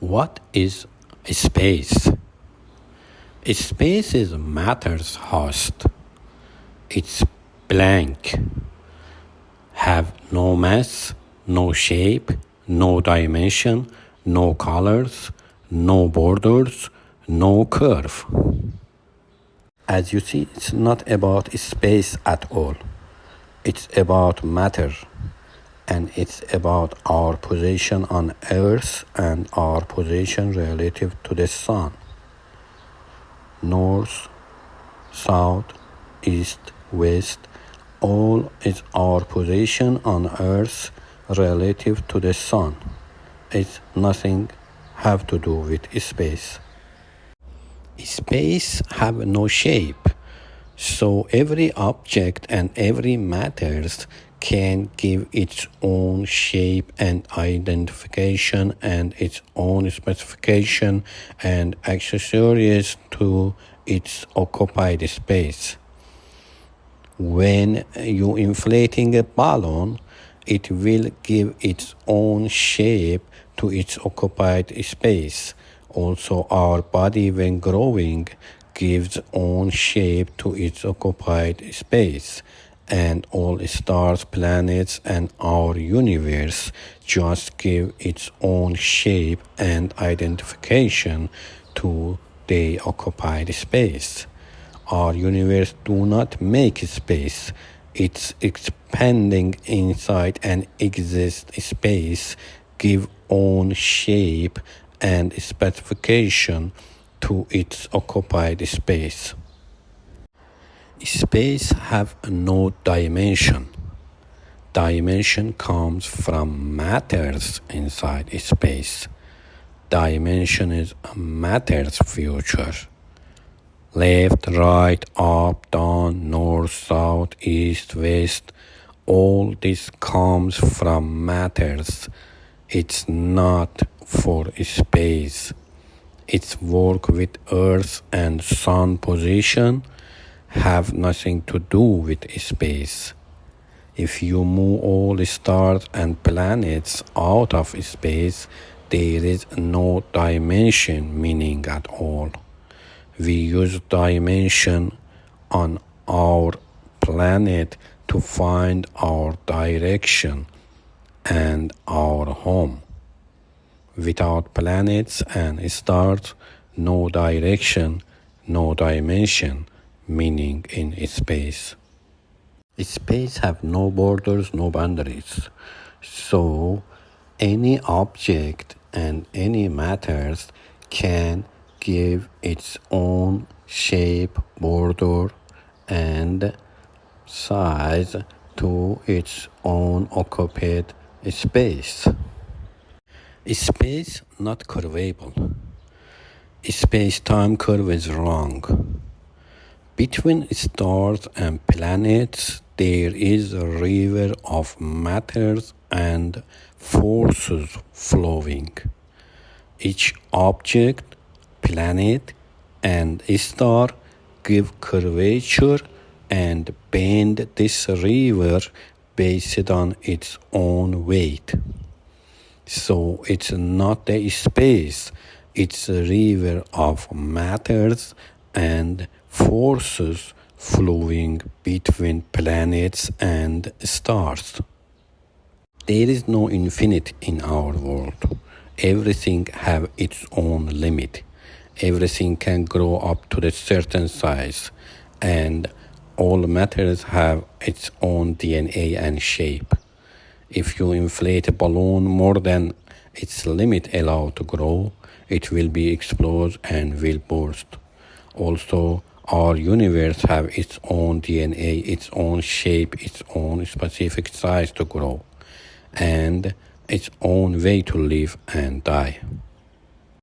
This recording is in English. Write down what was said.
What is space? Space is matter's host. It's blank, have no mass, no shape, no dimension, no colors, no borders, no curve. As you see, it's not about space at all. It's about matter, and it's about our position on Earth and our position relative to the sun. North, south, east, west, all is our position on Earth relative to the sun. It's nothing have to do with space. Space have no shape, so every object and every matters can give its own shape and identification and its own specification and accessories to its occupied space. When you inflating a balloon, it will give its own shape to its occupied space. Also, our body, when growing, gives own shape to its occupied space. And all stars, planets, and our universe just give its own shape and identification to the occupied space. Our universe do not make space. It's expanding inside an exist space, give own shape and specification to its occupied space. Space have no dimension. Dimension comes from matters inside space. Dimension is matter's future. Left, right, up, down, north, south, east, west, all this comes from matters. It's not for space. Its work with Earth and Sun position have nothing to do with space. If you move all stars and planets out of space, there is no dimension meaning at all. We use dimension on our planet to find our direction and our home. Without planets and stars, no direction, no dimension, meaning in space. Space have no borders, no boundaries. So any object and any matters can give its own shape, border, and size to its own occupied space. Space not curvable. Space-time curve is wrong. Between stars and planets, there is a river of matters and forces flowing. Each object, planet, and star give curvature and bend this river based on its own weight. So it's not a space, it's a river of matters and forces flowing between planets and stars. There is no infinite in our world. Everything have its own limit. Everything can grow up to a certain size, and all matters have its own DNA and shape. If you inflate a balloon more than its limit allowed to grow, it will be explode and will burst. Also, our universe have its own DNA, its own shape, its own specific size to grow, and its own way to live and die.